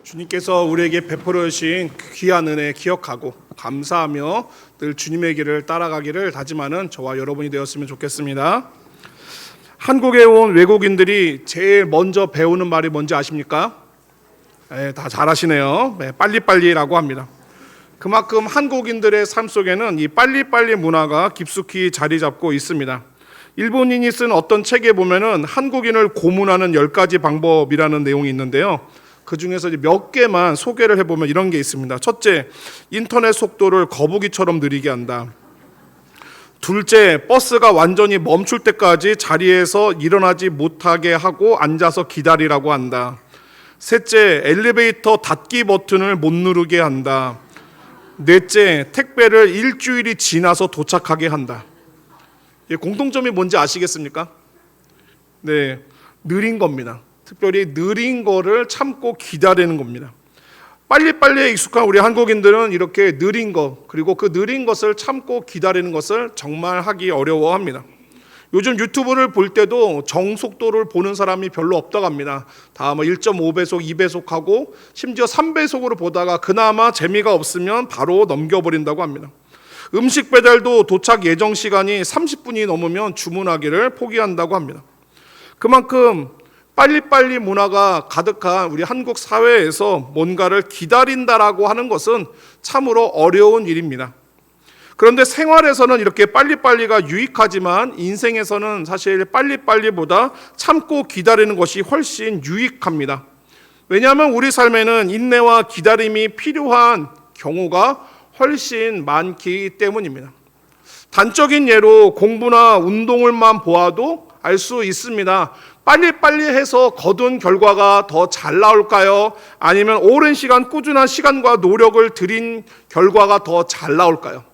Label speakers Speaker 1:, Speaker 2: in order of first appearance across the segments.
Speaker 1: 주님께서 우리에게 베풀어 주신 그 귀한 은혜 기억하고 감사하며 늘 주님의 길을 따라가기를 다짐하는 저와 여러분이 되었으면 좋겠습니다. 한국에 온 외국인들이 제일 먼저 배우는 말이 뭔지 아십니까? 다 잘하시네요. 빨리빨리라고 합니다. 그만큼 한국인들의 삶 속에는 이 빨리빨리 문화가 깊숙이 자리 잡고 있습니다. 일본인이 쓴 어떤 책에 보면은 한국인을 고문하는 10가지 방법이라는 내용이 있는데요. 그 중에서 몇 개만 소개를 해보면 이런 게 있습니다. 첫째, 인터넷 속도를 거북이처럼 느리게 한다. 둘째, 버스가 완전히 멈출 때까지 자리에서 일어나지 못하게 하고 앉아서 기다리라고 한다. 셋째, 엘리베이터 닫기 버튼을 못 누르게 한다. 넷째, 택배를 일주일이 지나서 도착하게 한다. 공통점이 뭔지 아시겠습니까? 네, 느린 겁니다. 특별히 느린 거를 참고 기다리는 겁니다. 빨리빨리에 익숙한 우리 한국인들은 이렇게 느린 것, 그리고 그 느린 것을 참고 기다리는 것을 정말 하기 어려워합니다. 요즘 유튜브를 볼 때도 정속도를 보는 사람이 별로 없다고 합니다. 다 1.5배속, 2배속하고 심지어 3배속으로 보다가 그나마 재미가 없으면 바로 넘겨버린다고 합니다. 음식 배달도 도착 예정 시간이 30분이 넘으면 주문하기를 포기한다고 합니다. 그만큼 빨리빨리 문화가 가득한 우리 한국 사회에서 뭔가를 기다린다라고 하는 것은 참으로 어려운 일입니다. 그런데 생활에서는 이렇게 빨리빨리가 유익하지만 인생에서는 사실 빨리빨리보다 참고 기다리는 것이 훨씬 유익합니다. 왜냐하면 우리 삶에는 인내와 기다림이 필요한 경우가 훨씬 많기 때문입니다. 단적인 예로 공부나 운동을만 보아도 알 수 있습니다. 빨리빨리 해서 거둔 결과가 더 잘 나올까요? 아니면 오랜 시간 꾸준한 시간과 노력을 들인 결과가 더 잘 나올까요?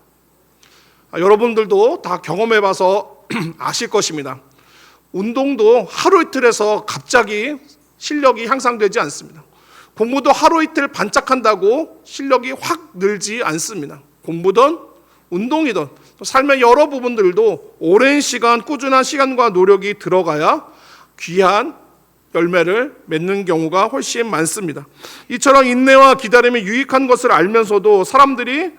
Speaker 1: 여러분들도 다 경험해봐서 아실 것입니다. 운동도 하루 이틀 해서 갑자기 실력이 향상되지 않습니다. 공부도 하루 이틀 반짝한다고 실력이 확 늘지 않습니다. 공부든 운동이든 삶의 여러 부분들도 오랜 시간 꾸준한 시간과 노력이 들어가야 귀한 열매를 맺는 경우가 훨씬 많습니다. 이처럼 인내와 기다림이 유익한 것을 알면서도 사람들이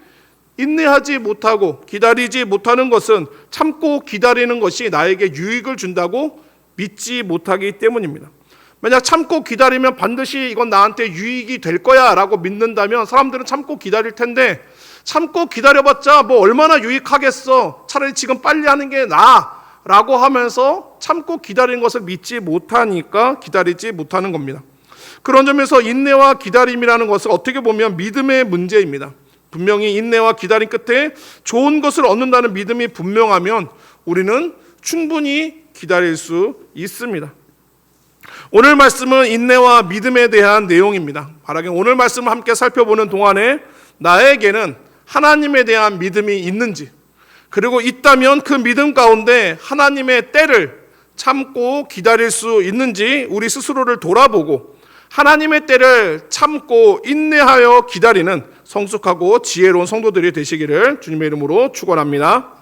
Speaker 1: 인내하지 못하고 기다리지 못하는 것은 참고 기다리는 것이 나에게 유익을 준다고 믿지 못하기 때문입니다. 만약 참고 기다리면 반드시 이건 나한테 유익이 될 거야 라고 믿는다면 사람들은 참고 기다릴 텐데, 참고 기다려봤자 뭐 얼마나 유익하겠어, 차라리 지금 빨리 하는 게 나아 라고 하면서 참고 기다리는 것을 믿지 못하니까 기다리지 못하는 겁니다. 그런 점에서 인내와 기다림이라는 것은 어떻게 보면 믿음의 문제입니다. 분명히 인내와 기다림 끝에 좋은 것을 얻는다는 믿음이 분명하면 우리는 충분히 기다릴 수 있습니다. 오늘 말씀은 인내와 믿음에 대한 내용입니다. 바라긴 오늘 말씀을 함께 살펴보는 동안에 나에게는 하나님에 대한 믿음이 있는지, 그리고 있다면 그 믿음 가운데 하나님의 때를 참고 기다릴 수 있는지 우리 스스로를 돌아보고 하나님의 때를 참고 인내하여 기다리는 성숙하고 지혜로운 성도들이 되시기를 주님의 이름으로 축원합니다.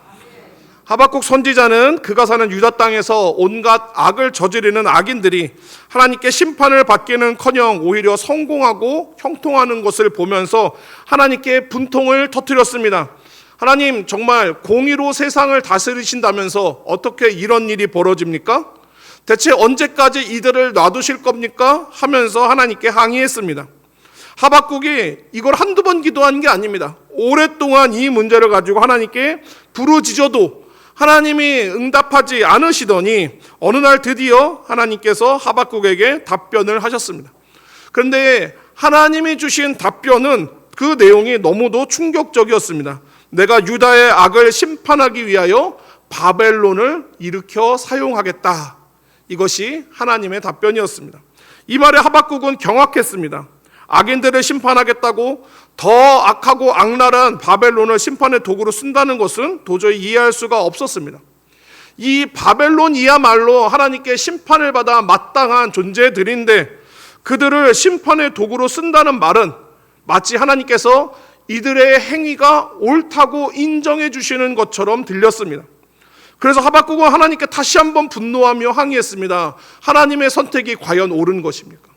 Speaker 1: 하박국 선지자는 그가 사는 유다 땅에서 온갖 악을 저지르는 악인들이 하나님께 심판을 받기는커녕 오히려 성공하고 형통하는 것을 보면서 하나님께 분통을 터뜨렸습니다. 하나님, 정말 공의로 세상을 다스리신다면서 어떻게 이런 일이 벌어집니까? 대체 언제까지 이들을 놔두실 겁니까? 하면서 하나님께 항의했습니다. 하박국이 이걸 한두 번 기도한 게 아닙니다. 오랫동안 이 문제를 가지고 하나님께 부르짖어도 하나님이 응답하지 않으시더니 어느 날 드디어 하나님께서 하박국에게 답변을 하셨습니다. 그런데 하나님이 주신 답변은 그 내용이 너무도 충격적이었습니다. 내가 유다의 악을 심판하기 위하여 바벨론을 일으켜 사용하겠다. 이것이 하나님의 답변이었습니다. 이 말에 하박국은 경악했습니다. 악인들을 심판하겠다고 더 악하고 악랄한 바벨론을 심판의 도구로 쓴다는 것은 도저히 이해할 수가 없었습니다. 이 바벨론이야말로 하나님께 심판을 받아 마땅한 존재들인데 그들을 심판의 도구로 쓴다는 말은 마치 하나님께서 이들의 행위가 옳다고 인정해 주시는 것처럼 들렸습니다. 그래서 하박국은 하나님께 다시 한번 분노하며 항의했습니다. 하나님의 선택이 과연 옳은 것입니까?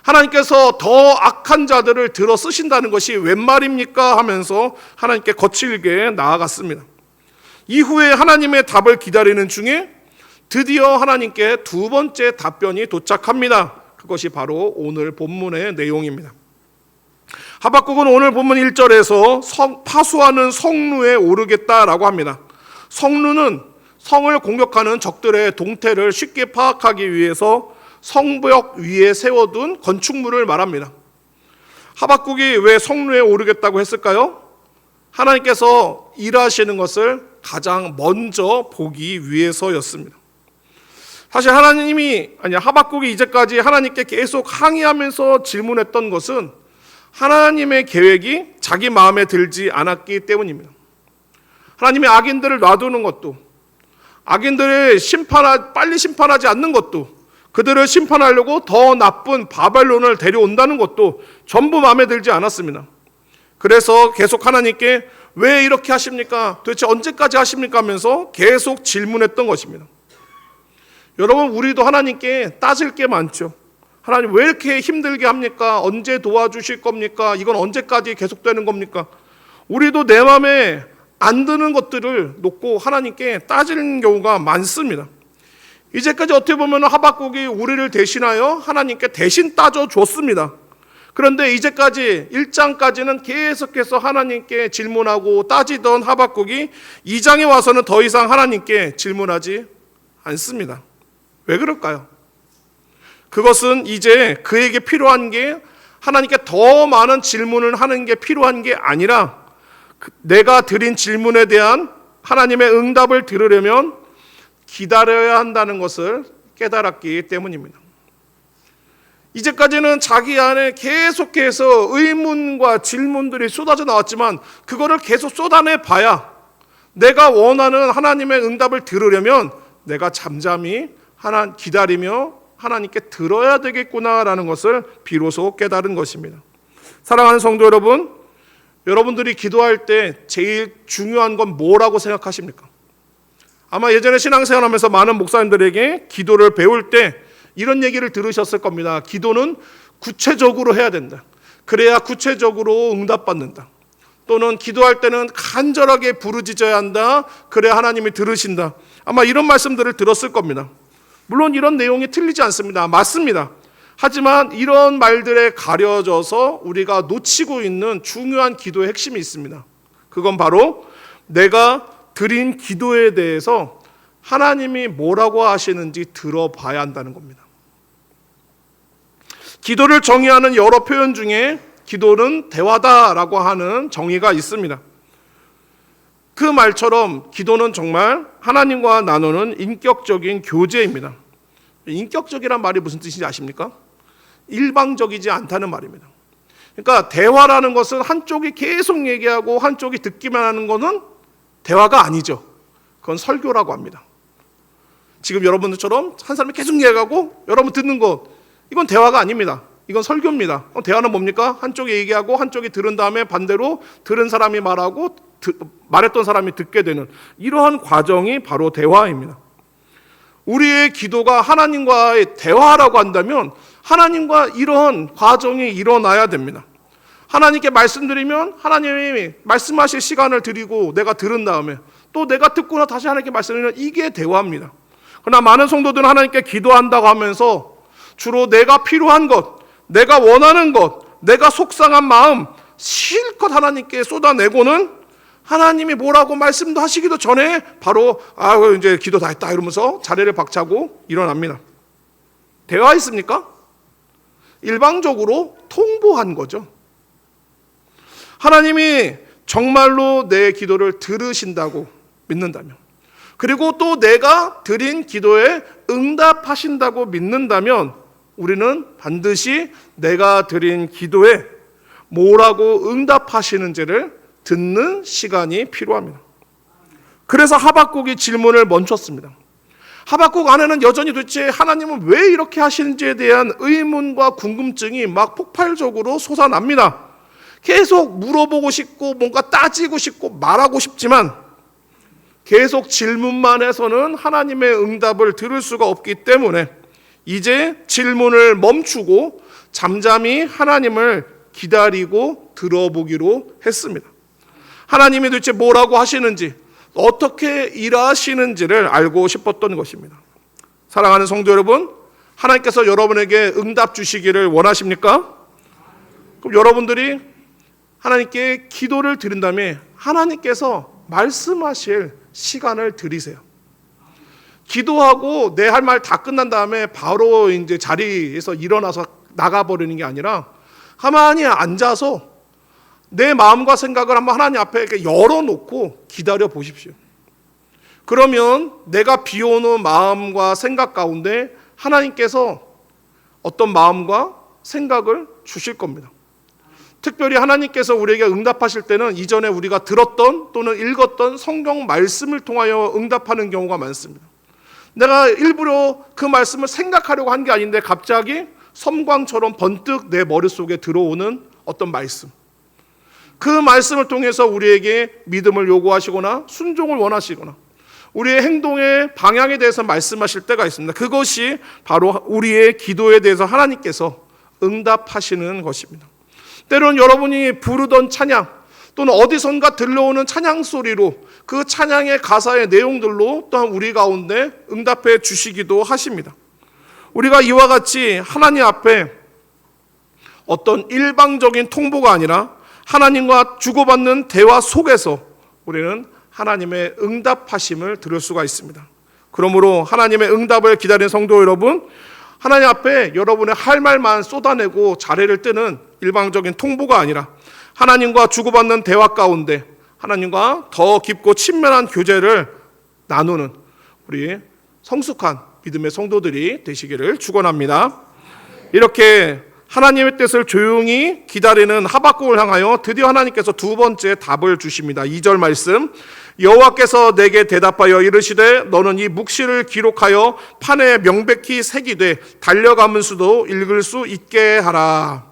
Speaker 1: 하나님께서 더 악한 자들을 들어 쓰신다는 것이 웬 말입니까? 하면서 하나님께 거칠게 나아갔습니다. 이후에 하나님의 답을 기다리는 중에 드디어 하나님께 두 번째 답변이 도착합니다. 그것이 바로 오늘 본문의 내용입니다. 하박국은 오늘 본문 1절에서 파수하는 성루에 오르겠다라고 합니다. 성루는 성을 공격하는 적들의 동태를 쉽게 파악하기 위해서 성벽 위에 세워둔 건축물을 말합니다. 하박국이 왜 성루에 오르겠다고 했을까요? 하나님께서 일하시는 것을 가장 먼저 보기 위해서였습니다. 사실 하박국이 이제까지 하나님께 계속 항의하면서 질문했던 것은 하나님의 계획이 자기 마음에 들지 않았기 때문입니다. 하나님이 악인들을 놔두는 것도, 악인들을 빨리 심판하지 않는 것도, 그들을 심판하려고 더 나쁜 바벨론을 데려온다는 것도 전부 마음에 들지 않았습니다. 그래서 계속 하나님께 왜 이렇게 하십니까? 도대체 언제까지 하십니까? 하면서 계속 질문했던 것입니다. 여러분, 우리도 하나님께 따질 게 많죠. 하나님 왜 이렇게 힘들게 합니까? 언제 도와주실 겁니까? 이건 언제까지 계속되는 겁니까? 우리도 내 마음에 안 드는 것들을 놓고 하나님께 따지는 경우가 많습니다. 이제까지 어떻게 보면 하박국이 우리를 대신하여 하나님께 대신 따져줬습니다. 그런데 이제까지 1장까지는 계속해서 하나님께 질문하고 따지던 하박국이 2장에 와서는 더 이상 하나님께 질문하지 않습니다. 왜 그럴까요? 그것은 이제 그에게 필요한 게 하나님께 더 많은 질문을 하는 게 필요한 게 아니라 내가 드린 질문에 대한 하나님의 응답을 들으려면 기다려야 한다는 것을 깨달았기 때문입니다. 이제까지는 자기 안에 계속해서 의문과 질문들이 쏟아져 나왔지만 그거를 계속 쏟아내 봐야 내가 원하는 하나님의 응답을 들으려면 내가 잠잠히 기다리며 하나님께 들어야 되겠구나라는 것을 비로소 깨달은 것입니다. 사랑하는 성도 여러분, 여러분들이 기도할 때 제일 중요한 건 뭐라고 생각하십니까? 아마 예전에 신앙생활하면서 많은 목사님들에게 기도를 배울 때 이런 얘기를 들으셨을 겁니다. 기도는 구체적으로 해야 된다. 그래야 구체적으로 응답받는다. 또는 기도할 때는 간절하게 부르짖어야 한다. 그래야 하나님이 들으신다. 아마 이런 말씀들을 들었을 겁니다. 물론 이런 내용이 틀리지 않습니다. 맞습니다. 하지만 이런 말들에 가려져서 우리가 놓치고 있는 중요한 기도의 핵심이 있습니다. 그건 바로 내가 드린 기도에 대해서 하나님이 뭐라고 하시는지 들어봐야 한다는 겁니다. 기도를 정의하는 여러 표현 중에 기도는 대화다라고 하는 정의가 있습니다. 그 말처럼 기도는 정말 하나님과 나누는 인격적인 교제입니다. 인격적이란 말이 무슨 뜻인지 아십니까? 일방적이지 않다는 말입니다. 그러니까 대화라는 것은 한쪽이 계속 얘기하고 한쪽이 듣기만 하는 것은 대화가 아니죠. 그건 설교라고 합니다. 지금 여러분들처럼 한 사람이 계속 얘기하고 여러분 듣는 것, 이건 대화가 아닙니다. 이건 설교입니다. 대화는 뭡니까? 한쪽이 얘기하고 한쪽이 들은 다음에 반대로 들은 사람이 말하고 말했던 사람이 듣게 되는 이러한 과정이 바로 대화입니다. 우리의 기도가 하나님과의 대화라고 한다면 하나님과 이런 과정이 일어나야 됩니다. 하나님께 말씀드리면 하나님이 말씀하실 시간을 드리고 내가 들은 다음에 또 내가 듣고 다시 하나님께 말씀드리면 이게 대화입니다. 그러나 많은 성도들은 하나님께 기도한다고 하면서 주로 내가 필요한 것, 내가 원하는 것, 내가 속상한 마음 실컷 하나님께 쏟아내고는 하나님이 뭐라고 말씀도 하시기도 전에 바로 이제 기도 다 했다 이러면서 자리를 박차고 일어납니다. 대화 있습니까? 일방적으로 통보한 거죠. 하나님이 정말로 내 기도를 들으신다고 믿는다면, 그리고 또 내가 드린 기도에 응답하신다고 믿는다면 우리는 반드시 내가 드린 기도에 뭐라고 응답하시는지를 듣는 시간이 필요합니다. 그래서 하박국이 질문을 멈췄습니다. 하박국 안에는 여전히 도대체 하나님은 왜 이렇게 하시는지에 대한 의문과 궁금증이 막 폭발적으로 솟아납니다. 계속 물어보고 싶고 뭔가 따지고 싶고 말하고 싶지만 계속 질문만 해서는 하나님의 응답을 들을 수가 없기 때문에 이제 질문을 멈추고 잠잠히 하나님을 기다리고 들어보기로 했습니다. 하나님이 도대체 뭐라고 하시는지, 어떻게 일하시는지를 알고 싶었던 것입니다. 사랑하는 성도 여러분, 하나님께서 여러분에게 응답 주시기를 원하십니까? 그럼 여러분들이 하나님께 기도를 드린 다음에 하나님께서 말씀하실 시간을 드리세요. 기도하고 내 할 말 다 끝난 다음에 바로 이제 자리에서 일어나서 나가버리는 게 아니라 가만히 앉아서 내 마음과 생각을 한번 하나님 앞에 이렇게 열어놓고 기다려 보십시오. 그러면 내가 비워놓은 마음과 생각 가운데 하나님께서 어떤 마음과 생각을 주실 겁니다. 특별히 하나님께서 우리에게 응답하실 때는 이전에 우리가 들었던 또는 읽었던 성경 말씀을 통하여 응답하는 경우가 많습니다. 내가 일부러 그 말씀을 생각하려고 한 게 아닌데 갑자기 섬광처럼 번뜩 내 머릿속에 들어오는 어떤 말씀, 그 말씀을 통해서 우리에게 믿음을 요구하시거나 순종을 원하시거나 우리의 행동의 방향에 대해서 말씀하실 때가 있습니다. 그것이 바로 우리의 기도에 대해서 하나님께서 응답하시는 것입니다. 때론 여러분이 부르던 찬양 또는 어디선가 들려오는 찬양 소리로 그 찬양의 가사의 내용들로 또한 우리 가운데 응답해 주시기도 하십니다. 우리가 이와 같이 하나님 앞에 어떤 일방적인 통보가 아니라 하나님과 주고받는 대화 속에서 우리는 하나님의 응답하심을 들을 수가 있습니다. 그러므로 하나님의 응답을 기다리는 성도 여러분, 하나님 앞에 여러분의 할 말만 쏟아내고 자리를 뜨는 일방적인 통보가 아니라 하나님과 주고받는 대화 가운데 하나님과 더 깊고 친밀한 교제를 나누는 우리 성숙한 믿음의 성도들이 되시기를 축원합니다. 이렇게 하나님의 뜻을 조용히 기다리는 하박국을 향하여 드디어 하나님께서 두 번째 답을 주십니다. 2절 말씀, 여호와께서 내게 대답하여 이르시되 너는 이 묵시를 기록하여 판에 명백히 새기되 달려가면서도 읽을 수 있게 하라.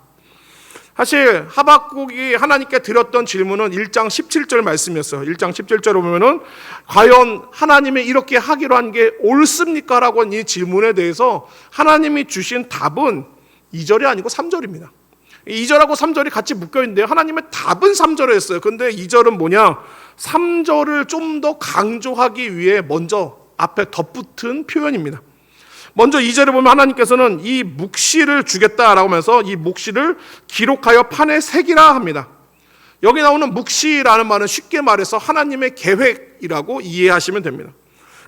Speaker 1: 사실 하박국이 하나님께 드렸던 질문은 1장 17절 말씀이었어요. 1장 17절을 보면은 과연 하나님이 이렇게 하기로 한 게 옳습니까? 라고 한 이 질문에 대해서 하나님이 주신 답은 2절이 아니고 3절입니다. 2절하고 3절이 같이 묶여있는데요. 하나님의 답은 3절에 했어요. 그런데 2절은 뭐냐? 3절을 좀 더 강조하기 위해 먼저 앞에 덧붙은 표현입니다. 먼저 2절에 보면 하나님께서는 이 묵시를 주겠다라고 하면서 이 묵시를 기록하여 판에 새기라 합니다. 여기 나오는 묵시라는 말은 쉽게 말해서 하나님의 계획이라고 이해하시면 됩니다.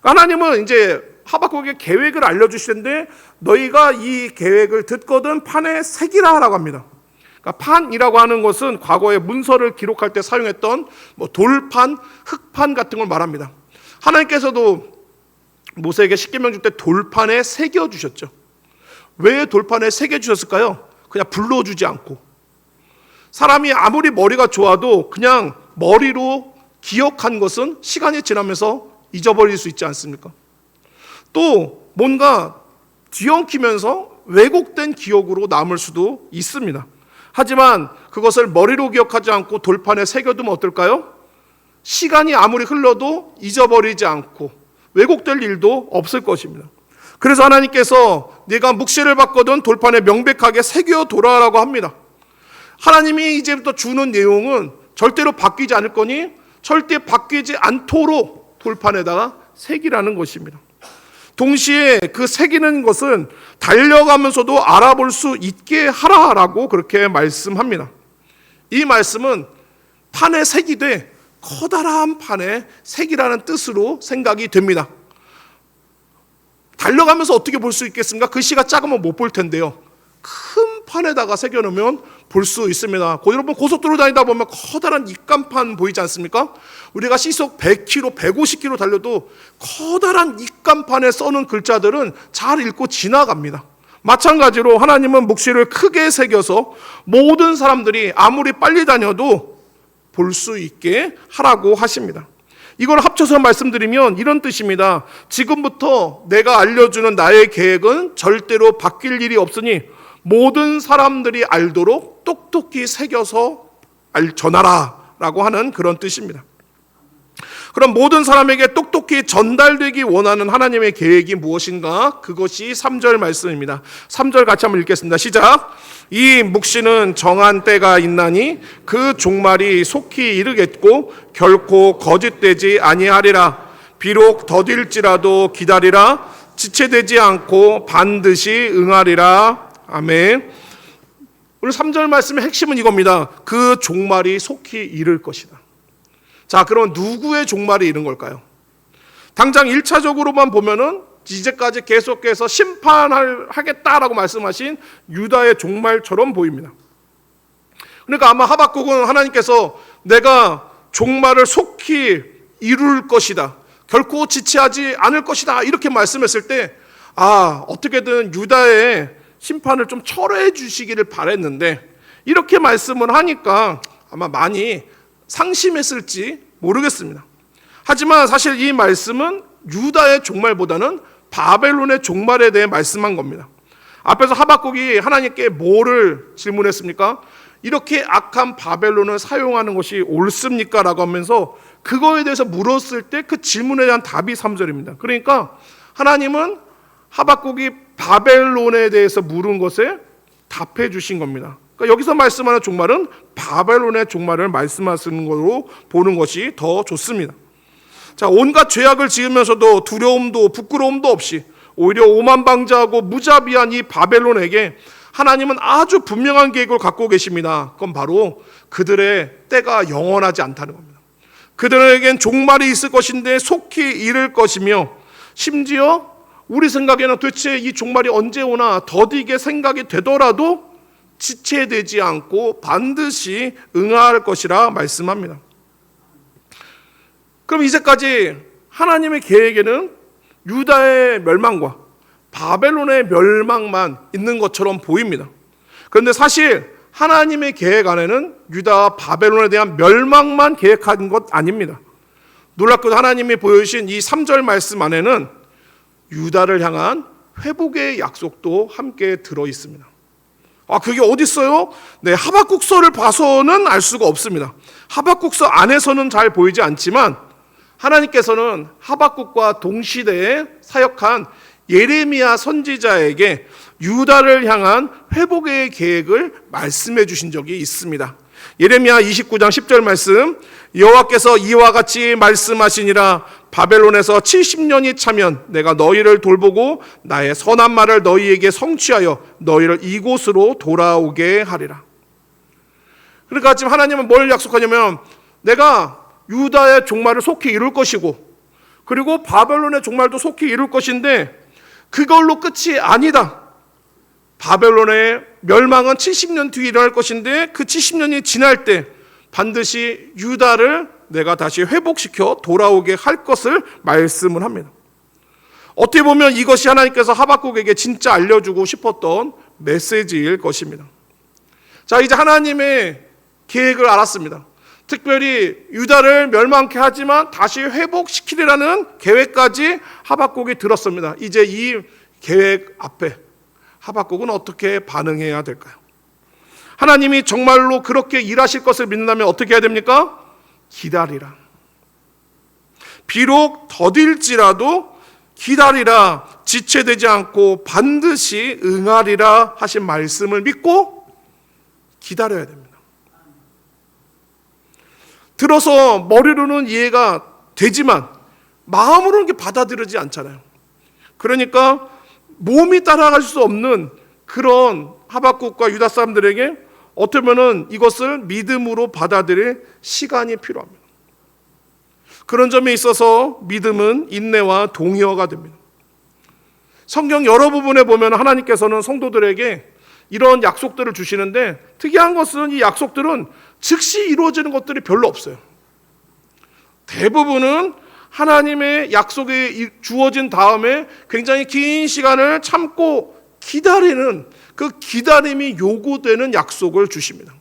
Speaker 1: 하나님은 이제 하박국에게 계획을 알려주시는데 너희가 이 계획을 듣거든 판에 새기라라고 합니다. 그러니까 판이라고 하는 것은 과거에 문서를 기록할 때 사용했던 돌판, 흙판 같은 걸 말합니다. 하나님께서도 모세에게 십계명 줄 때 돌판에 새겨 주셨죠. 왜 돌판에 새겨 주셨을까요? 그냥 불러주지 않고. 사람이 아무리 머리가 좋아도 그냥 머리로 기억한 것은 시간이 지나면서 잊어버릴 수 있지 않습니까? 또 뭔가 뒤엉키면서 왜곡된 기억으로 남을 수도 있습니다. 하지만 그것을 머리로 기억하지 않고 돌판에 새겨두면 어떨까요? 시간이 아무리 흘러도 잊어버리지 않고 왜곡될 일도 없을 것입니다. 그래서 하나님께서 네가 묵시를 받거든 돌판에 명백하게 새겨두라라고 합니다. 하나님이 이제부터 주는 내용은 절대로 바뀌지 않을 거니 절대 바뀌지 않도록 돌판에다가 새기라는 것입니다. 동시에 그 새기는 것은 달려가면서도 알아볼 수 있게 하라라고 그렇게 말씀합니다. 이 말씀은 판에 새기되 커다란 판에 새기라는 뜻으로 생각이 됩니다. 달려가면서 어떻게 볼 수 있겠습니까? 글씨가 작으면 못 볼 텐데요. 큰 판에다가 새겨놓으면 볼 수 있습니다. 여러분 고속도로 다니다 보면 커다란 입간판 보이지 않습니까? 우리가 시속 100km, 150km 달려도 커다란 입간판에 써놓은 글자들은 잘 읽고 지나갑니다. 마찬가지로 하나님은 묵시를 크게 새겨서 모든 사람들이 아무리 빨리 다녀도 볼 수 있게 하라고 하십니다. 이걸 합쳐서 말씀드리면 이런 뜻입니다. 지금부터 내가 알려주는 나의 계획은 절대로 바뀔 일이 없으니 모든 사람들이 알도록 똑똑히 새겨서 전하라 라고 하는 그런 뜻입니다. 그럼 모든 사람에게 똑똑히 전달되기 원하는 하나님의 계획이 무엇인가? 그것이 3절 말씀입니다. 3절 같이 한번 읽겠습니다. 시작. 이 묵시는 정한 때가 있나니 그 종말이 속히 이르겠고 결코 거짓되지 아니하리라. 비록 더딜지라도 기다리라. 지체되지 않고 반드시 응하리라. 아멘. 오늘 3절 말씀의 핵심은 이겁니다. 그 종말이 속히 이를 것이다. 자, 그럼 누구의 종말이 이른 걸까요? 당장 1차적으로만 보면은 이제까지 계속해서 심판하겠다라고 말씀하신 유다의 종말처럼 보입니다. 그러니까 아마 하박국은 하나님께서 내가 종말을 속히 이룰 것이다, 결코 지체하지 않을 것이다, 이렇게 말씀했을 때 어떻게든 유다의 심판을 좀 철회해 주시기를 바랬는데 이렇게 말씀을 하니까 아마 많이 상심했을지 모르겠습니다. 하지만 사실 이 말씀은 유다의 종말보다는 바벨론의 종말에 대해 말씀한 겁니다. 앞에서 하박국이 하나님께 뭐를 질문했습니까? 이렇게 악한 바벨론을 사용하는 것이 옳습니까? 라고 하면서 그거에 대해서 물었을 때 그 질문에 대한 답이 3절입니다. 그러니까 하나님은 하박국이 바벨론에 대해서 물은 것에 답해 주신 겁니다. 그러니까 여기서 말씀하는 종말은 바벨론의 종말을 말씀하시는 것으로 보는 것이 더 좋습니다. 자, 온갖 죄악을 지으면서도 두려움도 부끄러움도 없이 오히려 오만방자하고 무자비한 이 바벨론에게 하나님은 아주 분명한 계획을 갖고 계십니다. 그건 바로 그들의 때가 영원하지 않다는 겁니다. 그들에겐 종말이 있을 것인데 속히 이를 것이며, 심지어 우리 생각에는 도대체 이 종말이 언제 오나 더디게 생각이 되더라도 지체되지 않고 반드시 응할 것이라 말씀합니다. 그럼 이제까지 하나님의 계획에는 유다의 멸망과 바벨론의 멸망만 있는 것처럼 보입니다. 그런데 사실 하나님의 계획 안에는 유다와 바벨론에 대한 멸망만 계획한 것 아닙니다. 놀랍게도 하나님이 보여주신 이 3절 말씀 안에는 유다를 향한 회복의 약속도 함께 들어 있습니다. 그게 어디 있어요? 네, 하박국서를 봐서는 알 수가 없습니다. 하박국서 안에서는 잘 보이지 않지만 하나님께서는 하박국과 동시대에 사역한 예레미야 선지자에게 유다를 향한 회복의 계획을 말씀해 주신 적이 있습니다. 예레미야 29장 10절 말씀, 여호와께서 이와 같이 말씀하시니라. 바벨론에서 70년이 차면 내가 너희를 돌보고 나의 선한 말을 너희에게 성취하여 너희를 이곳으로 돌아오게 하리라. 그러니까 지금 하나님은 뭘 약속하냐면 내가 유다의 종말을 속히 이룰 것이고 그리고 바벨론의 종말도 속히 이룰 것인데 그걸로 끝이 아니다. 바벨론의 멸망은 70년 뒤에 일어날 것인데 그 70년이 지날 때 반드시 유다를 내가 다시 회복시켜 돌아오게 할 것을 말씀을 합니다. 어떻게 보면 이것이 하나님께서 하박국에게 진짜 알려주고 싶었던 메시지일 것입니다. 자, 이제 하나님의 계획을 알았습니다. 특별히 유다를 멸망케 하지만 다시 회복시키리라는 계획까지 하박국이 들었습니다. 이제 이 계획 앞에 하박국은 어떻게 반응해야 될까요? 하나님이 정말로 그렇게 일하실 것을 믿는다면 어떻게 해야 됩니까? 기다리라. 비록 더딜지라도 기다리라. 지체되지 않고 반드시 응하리라 하신 말씀을 믿고 기다려야 됩니다. 들어서 머리로는 이해가 되지만 마음으로는 이게 받아들이지 않잖아요. 그러니까 몸이 따라갈 수 없는 그런 하박국과 유다 사람들에게 어떻게 보면 이것을 믿음으로 받아들일 시간이 필요합니다. 그런 점에 있어서 믿음은 인내와 동의어가 됩니다. 성경 여러 부분에 보면 하나님께서는 성도들에게 이런 약속들을 주시는데 특이한 것은 이 약속들은 즉시 이루어지는 것들이 별로 없어요. 대부분은 하나님의 약속이 주어진 다음에 굉장히 긴 시간을 참고 기다리는 그 기다림이 요구되는 약속을 주십니다.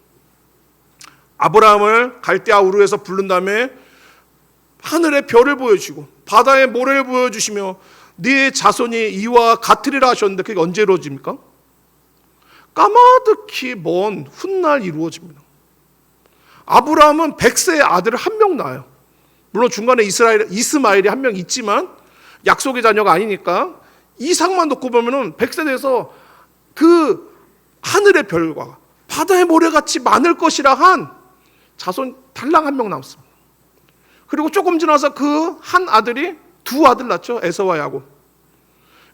Speaker 1: 아브라함을 갈대아 우르에서 부른 다음에 하늘의 별을 보여주시고 바다의 모래를 보여주시며 네 자손이 이와 같으리라 하셨는데 그게 언제 이루어집니까? 까마득히 먼 훗날 이루어집니다. 아브라함은 100세의 아들을 한 명 낳아요. 물론 중간에 이스마엘이 한 명 있지만 약속의 자녀가 아니니까 이삭만 놓고 보면은 100세 돼서 그 하늘의 별과 바다의 모래같이 많을 것이라 한 자손 달랑 한 명 남습니다. 그리고 조금 지나서 그 한 아들이 두 아들 낳죠. 에서와 야곱.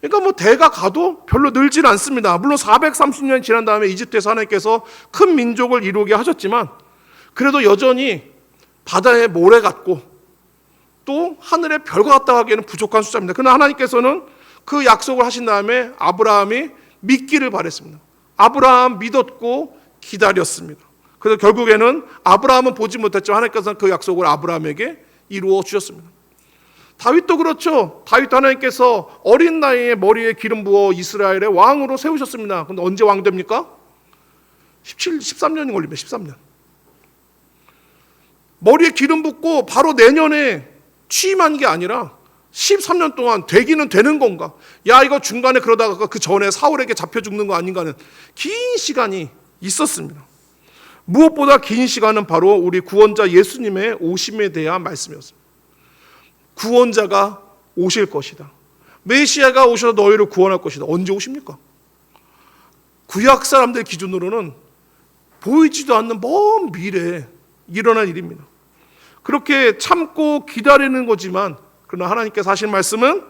Speaker 1: 그러니까 뭐 대가 가도 별로 늘질 않습니다. 물론 430년 지난 다음에 이집트에서 하나님께서 큰 민족을 이루게 하셨지만 그래도 여전히 바다의 모래 같고 또 하늘의 별과 같다 하기에는 부족한 숫자입니다. 그러나 하나님께서는 그 약속을 하신 다음에 아브라함이 믿기를 바랬습니다. 아브라함 믿었고 기다렸습니다. 그래서 결국에는 아브라함은 보지 못했지만 하나님께서는 그 약속을 아브라함에게 이루어 주셨습니다. 다윗도 그렇죠. 다윗도 하나님께서 어린 나이에 머리에 기름 부어 이스라엘의 왕으로 세우셨습니다. 근데 언제 왕 됩니까? 13년이 걸립니다. 13년. 머리에 기름 붓고 바로 내년에 취임한 게 아니라 13년 동안 되기는 되는 건가? 야, 이거 중간에 그러다가 그 전에 사울에게 잡혀 죽는 거 아닌가 하는 긴 시간이 있었습니다. 무엇보다 긴 시간은 바로 우리 구원자 예수님의 오심에 대한 말씀이었습니다. 구원자가 오실 것이다. 메시아가 오셔서 너희를 구원할 것이다. 언제 오십니까? 구약 사람들 기준으로는 보이지도 않는 먼 미래에 일어날 일입니다. 그렇게 참고 기다리는 거지만 그러나 하나님께서 하신 말씀은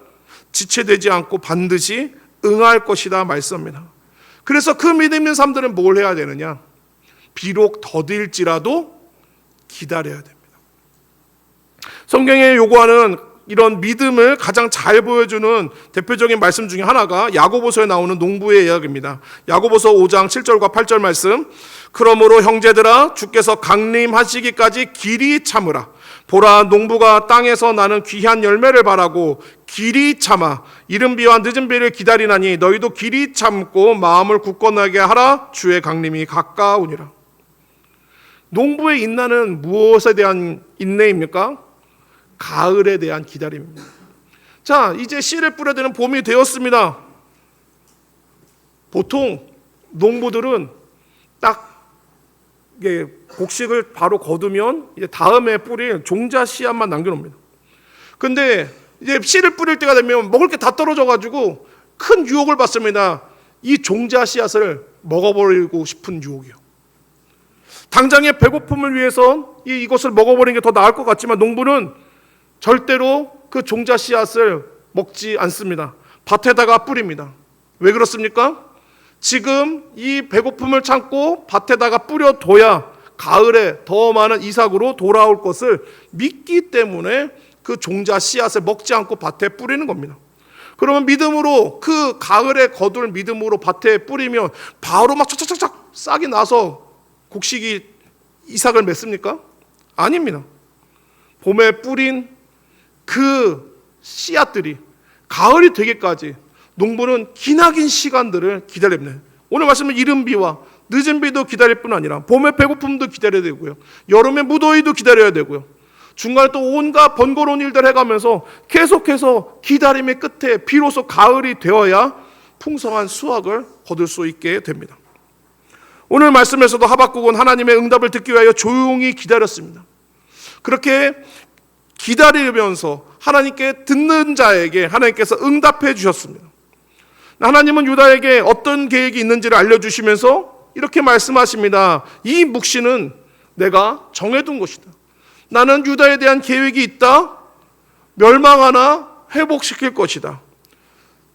Speaker 1: 지체되지 않고 반드시 응할 것이다 말씀입니다. 그래서 그 믿음 있는 사람들은 뭘 해야 되느냐? 비록 더딜지라도 기다려야 됩니다. 성경에 요구하는 이런 믿음을 가장 잘 보여주는 대표적인 말씀 중에 하나가 야고보서에 나오는 농부의 이야기입니다. 야고보서 5장 7절과 8절 말씀. 그러므로 형제들아 주께서 강림하시기까지 길이 참으라. 보라 농부가 땅에서 나는 귀한 열매를 바라고 길이 참아 이른 비와 늦은 비를 기다리나니 너희도 길이 참고 마음을 굳건하게 하라. 주의 강림이 가까우니라. 농부의 인내는 무엇에 대한 인내입니까? 가을에 대한 기다림입니다. 자, 이제 씨를 뿌려야 되는 봄이 되었습니다. 보통 농부들은 딱 곡식을 바로 거두면 이제 다음에 뿌릴 종자 씨앗만 남겨놓습니다. 근데 이제 씨를 뿌릴 때가 되면 먹을 게 다 떨어져가지고 큰 유혹을 받습니다. 이 종자 씨앗을 먹어버리고 싶은 유혹이요. 당장의 배고픔을 위해서 이것을 먹어버리는 게 더 나을 것 같지만 농부는 절대로 그 종자 씨앗을 먹지 않습니다. 밭에다가 뿌립니다. 왜 그렇습니까? 지금 이 배고픔을 참고 밭에다가 뿌려둬야 가을에 더 많은 이삭으로 돌아올 것을 믿기 때문에 그 종자 씨앗을 먹지 않고 밭에 뿌리는 겁니다. 그러면 믿음으로 그 가을에 거둘 믿음으로 밭에 뿌리면 바로 막 착착착착 싹이 나서 곡식이 이삭을 맺습니까? 아닙니다. 봄에 뿌린 그 씨앗들이 가을이 되기까지 농부는 기나긴 시간들을 기다립니다. 오늘 말씀은 이른 비와 늦은 비도 기다릴 뿐 아니라 봄의 배고픔도 기다려야 되고요. 여름의 무더위도 기다려야 되고요. 중간에 또 온갖 번거로운 일들 해가면서 계속해서 기다림의 끝에 비로소 가을이 되어야 풍성한 수확을 거둘 수 있게 됩니다. 오늘 말씀에서도 하박국은 하나님의 응답을 듣기 위하여 조용히 기다렸습니다. 그렇게 기다리면서 하나님께 듣는 자에게 하나님께서 응답해 주셨습니다. 하나님은 유다에게 어떤 계획이 있는지를 알려주시면서 이렇게 말씀하십니다. 이 묵시는 내가 정해둔 것이다. 나는 유다에 대한 계획이 있다. 멸망하나 회복시킬 것이다.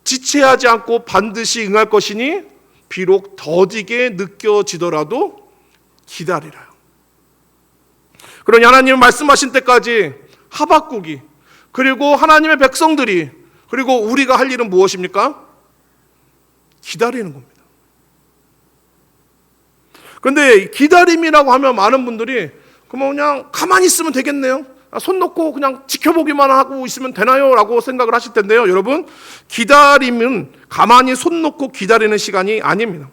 Speaker 1: 지체하지 않고 반드시 응할 것이니 비록 더디게 느껴지더라도 기다리라. 그러니 하나님은 말씀하신 때까지 하박국이 그리고 하나님의 백성들이 그리고 우리가 할 일은 무엇입니까? 기다리는 겁니다. 그런데 기다림이라고 하면 많은 분들이 그냥 가만히 있으면 되겠네요. 손 놓고 그냥 지켜보기만 하고 있으면 되나요? 라고 생각을 하실 텐데요. 여러분, 기다림은 가만히 손 놓고 기다리는 시간이 아닙니다.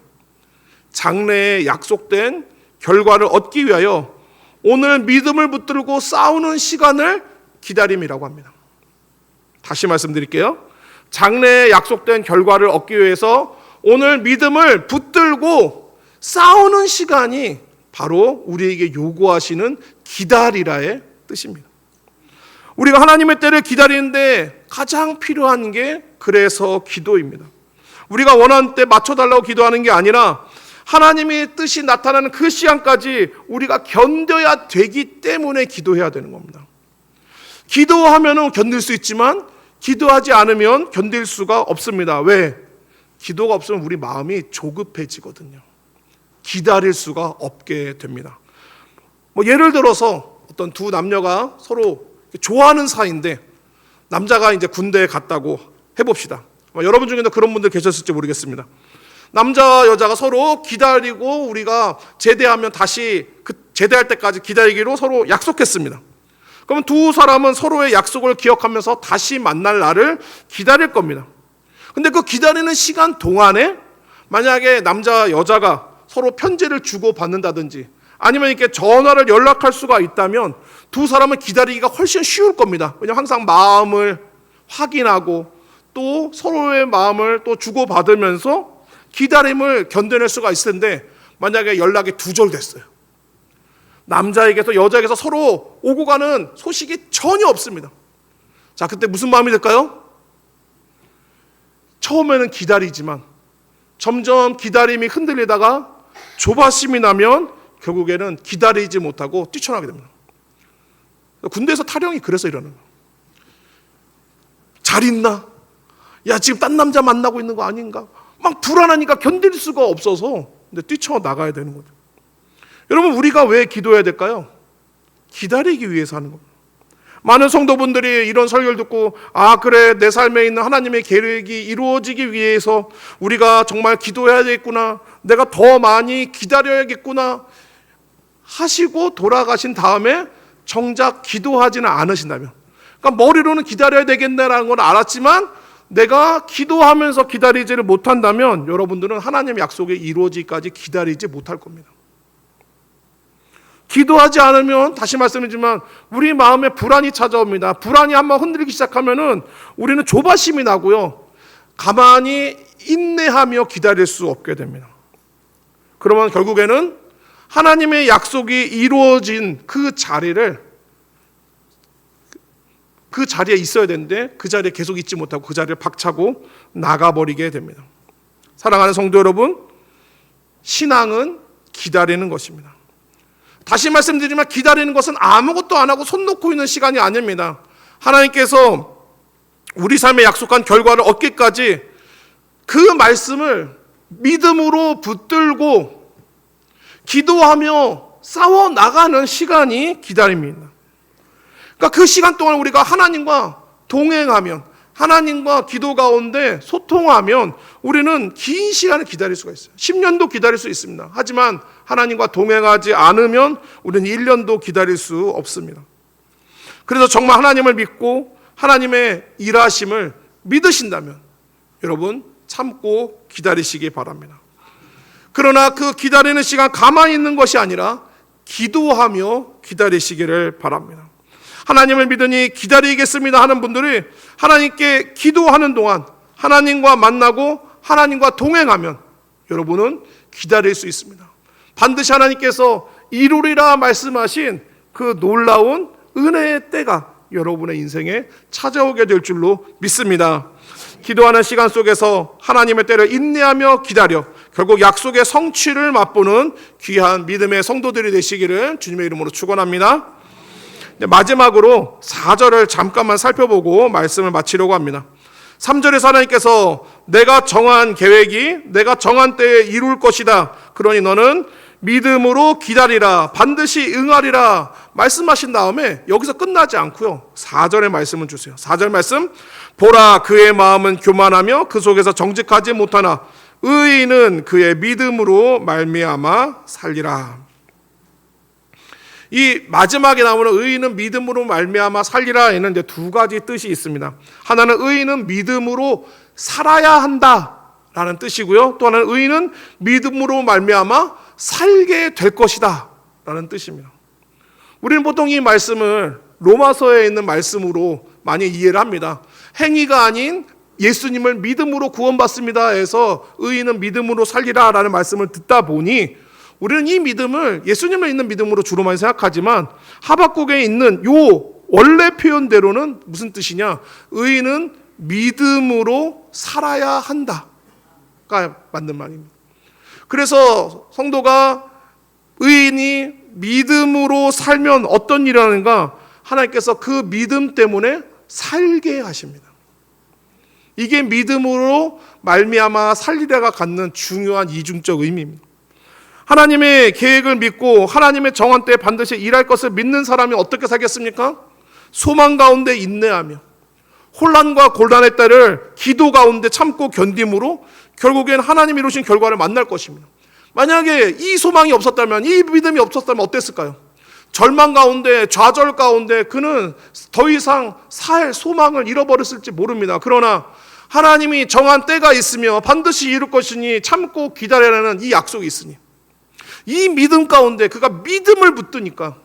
Speaker 1: 장래에 약속된 결과를 얻기 위하여 오늘 믿음을 붙들고 싸우는 시간을 기다림이라고 합니다. 다시 말씀드릴게요. 장래에 약속된 결과를 얻기 위해서 오늘 믿음을 붙들고 싸우는 시간이 바로 우리에게 요구하시는 기다리라의 뜻입니다. 우리가 하나님의 때를 기다리는데 가장 필요한 게 그래서 기도입니다. 우리가 원하는 때 맞춰달라고 기도하는 게 아니라 하나님의 뜻이 나타나는 그 시간까지 우리가 견뎌야 되기 때문에 기도해야 되는 겁니다. 기도하면 견딜 수 있지만 기도하지 않으면 견딜 수가 없습니다. 왜? 기도가 없으면 우리 마음이 조급해지거든요. 기다릴 수가 없게 됩니다. 예를 들어서 어떤 두 남녀가 서로 좋아하는 사이인데 남자가 이제 군대에 갔다고 해봅시다. 여러분 중에도 그런 분들 계셨을지 모르겠습니다. 남자 여자가 서로 기다리고 우리가 제대하면 다시 제대할 때까지 기다리기로 서로 약속했습니다. 그러면 두 사람은 서로의 약속을 기억하면서 다시 만날 날을 기다릴 겁니다. 근데 그 기다리는 시간 동안에 만약에 남자 여자가 서로 편지를 주고 받는다든지 아니면 이렇게 전화를 연락할 수가 있다면 두 사람은 기다리기가 훨씬 쉬울 겁니다. 왜냐하면 항상 마음을 확인하고 또 서로의 마음을 또 주고받으면서 기다림을 견뎌낼 수가 있을 텐데 만약에 연락이 두절됐어요. 남자에게서 여자에게서 서로 오고 가는 소식이 전혀 없습니다. 자, 그때 무슨 마음이 들까요? 처음에는 기다리지만 점점 기다림이 흔들리다가 조바심이 나면 결국에는 기다리지 못하고 뛰쳐나게 됩니다. 군대에서 탈영이 그래서 일어나는 거예요. 잘 있나? 야, 지금 딴 남자 만나고 있는 거 아닌가? 막 불안하니까 견딜 수가 없어서 근데 뛰쳐나가야 되는 거죠. 여러분, 우리가 왜 기도해야 될까요? 기다리기 위해서 하는 겁니다. 많은 성도분들이 이런 설교를 듣고 그래, 내 삶에 있는 하나님의 계획이 이루어지기 위해서 우리가 정말 기도해야겠구나, 내가 더 많이 기다려야겠구나 하시고 돌아가신 다음에 정작 기도하지는 않으신다면, 그러니까 머리로는 기다려야 되겠네라는 걸 알았지만 내가 기도하면서 기다리지를 못한다면 여러분들은 하나님의 약속이 이루어지기까지 기다리지 못할 겁니다. 기도하지 않으면 다시 말씀드리지만 우리 마음에 불안이 찾아옵니다. 불안이 한번 흔들리기 시작하면은 우리는 조바심이 나고요. 가만히 인내하며 기다릴 수 없게 됩니다. 그러면 결국에는 하나님의 약속이 이루어진 그 자리에 있어야 되는데 그 자리에 계속 있지 못하고 그 자리를 박차고 나가버리게 됩니다. 사랑하는 성도 여러분, 신앙은 기다리는 것입니다. 다시 말씀드리지만 기다리는 것은 아무것도 안 하고 손 놓고 있는 시간이 아닙니다. 하나님께서 우리 삶에 약속한 결과를 얻기까지 그 말씀을 믿음으로 붙들고 기도하며 싸워 나가는 시간이 기다림입니다. 그러니까 그 시간 동안 우리가 하나님과 동행하면, 하나님과 기도 가운데 소통하면 우리는 긴 시간을 기다릴 수가 있어요. 10년도 기다릴 수 있습니다. 하지만 하나님과 동행하지 않으면 우리는 1년도 기다릴 수 없습니다. 그래서 정말 하나님을 믿고 하나님의 일하심을 믿으신다면 여러분 참고 기다리시기 바랍니다. 그러나 그 기다리는 시간 가만히 있는 것이 아니라 기도하며 기다리시기를 바랍니다. 하나님을 믿으니 기다리겠습니다 하는 분들이 하나님께 기도하는 동안 하나님과 만나고 하나님과 동행하면 여러분은 기다릴 수 있습니다. 반드시 하나님께서 이루리라 말씀하신 그 놀라운 은혜의 때가 여러분의 인생에 찾아오게 될 줄로 믿습니다. 기도하는 시간 속에서 하나님의 때를 인내하며 기다려 결국 약속의 성취를 맛보는 귀한 믿음의 성도들이 되시기를 주님의 이름으로 축원합니다. 마지막으로 4절을 잠깐만 살펴보고 말씀을 마치려고 합니다. 3절에서 하나님께서 내가 정한 계획이 내가 정한 때에 이룰 것이다. 그러니 너는 믿음으로 기다리라. 반드시 응하리라. 말씀하신 다음에 여기서 끝나지 않고요. 4절의 말씀을 주세요. 4절 말씀. 보라, 그의 마음은 교만하며 그 속에서 정직하지 못하나 의인은 그의 믿음으로 말미암아 살리라. 이 마지막에 나오는 의인은 믿음으로 말미암아 살리라에는 이제 두 가지 뜻이 있습니다. 하나는 의인은 믿음으로 살아야 한다라는 뜻이고요. 또 하나는 의인은 믿음으로 말미암아 살게 될 것이다 라는 뜻입니다. 우리는 보통 이 말씀을 로마서에 있는 말씀으로 많이 이해를 합니다. 행위가 아닌 예수님을 믿음으로 구원받습니다 해서 의인은 믿음으로 살리라 라는 말씀을 듣다 보니 우리는 이 믿음을 예수님을 있는 믿음으로 주로 많이 생각하지만 하박국에 있는 요 원래 표현대로는 무슨 뜻이냐? 의인은 믿음으로 살아야 한다가 맞는 말입니다. 그래서 성도가 의인이 믿음으로 살면 어떤 일이 하는가? 하나님께서 그 믿음 때문에 살게 하십니다. 이게 믿음으로 말미암아 살리다가 갖는 중요한 이중적 의미입니다. 하나님의 계획을 믿고 하나님의 정한 때에 반드시 일할 것을 믿는 사람이 어떻게 살겠습니까? 소망 가운데 인내하며 혼란과 곤란의 때를 기도 가운데 참고 견딤으로 결국엔 하나님이 이루신 결과를 만날 것입니다. 만약에 이 소망이 없었다면, 이 믿음이 없었다면 어땠을까요? 절망 가운데, 좌절 가운데 그는 더 이상 살 소망을 잃어버렸을지 모릅니다. 그러나 하나님이 정한 때가 있으며 반드시 이룰 것이니 참고 기다리라는 이 약속이 있으니 이 믿음 가운데 그가 믿음을 붙드니까,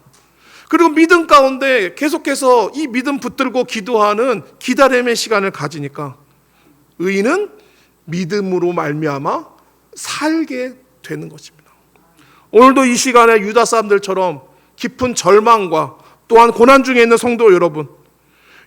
Speaker 1: 그리고 믿음 가운데 계속해서 이 믿음 붙들고 기도하는 기다림의 시간을 가지니까 의인은 믿음으로 말미암아 살게 되는 것입니다. 오늘도 이 시간에 유다 사람들처럼 깊은 절망과 또한 고난 중에 있는 성도 여러분,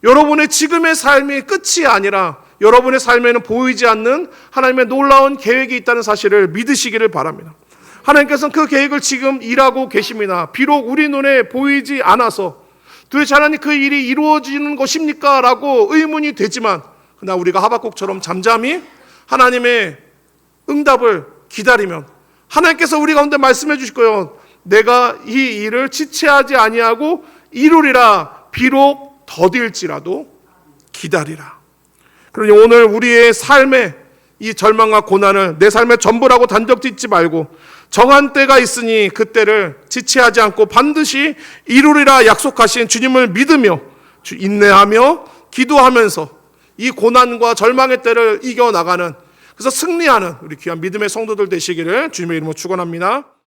Speaker 1: 여러분의 지금의 삶이 끝이 아니라 여러분의 삶에는 보이지 않는 하나님의 놀라운 계획이 있다는 사실을 믿으시기를 바랍니다. 하나님께서는 그 계획을 지금 일하고 계십니다. 비록 우리 눈에 보이지 않아서 도대체 하나님 그 일이 이루어지는 것입니까? 라고 의문이 되지만, 그러나 우리가 하박국처럼 잠잠히 하나님의 응답을 기다리면 하나님께서 우리 가운데 말씀해 주실 거예요. 내가 이 일을 지체하지 아니하고 이루리라. 비록 더딜지라도 기다리라. 그러니 오늘 우리의 삶에 이 절망과 고난을 내 삶의 전부라고 단정 짓지 말고 정한 때가 있으니 그때를 지체하지 않고 반드시 이루리라 약속하신 주님을 믿으며 인내하며 기도하면서 이 고난과 절망의 때를 이겨나가는, 그래서 승리하는 우리 귀한 믿음의 성도들 되시기를 주님의 이름으로 축원합니다.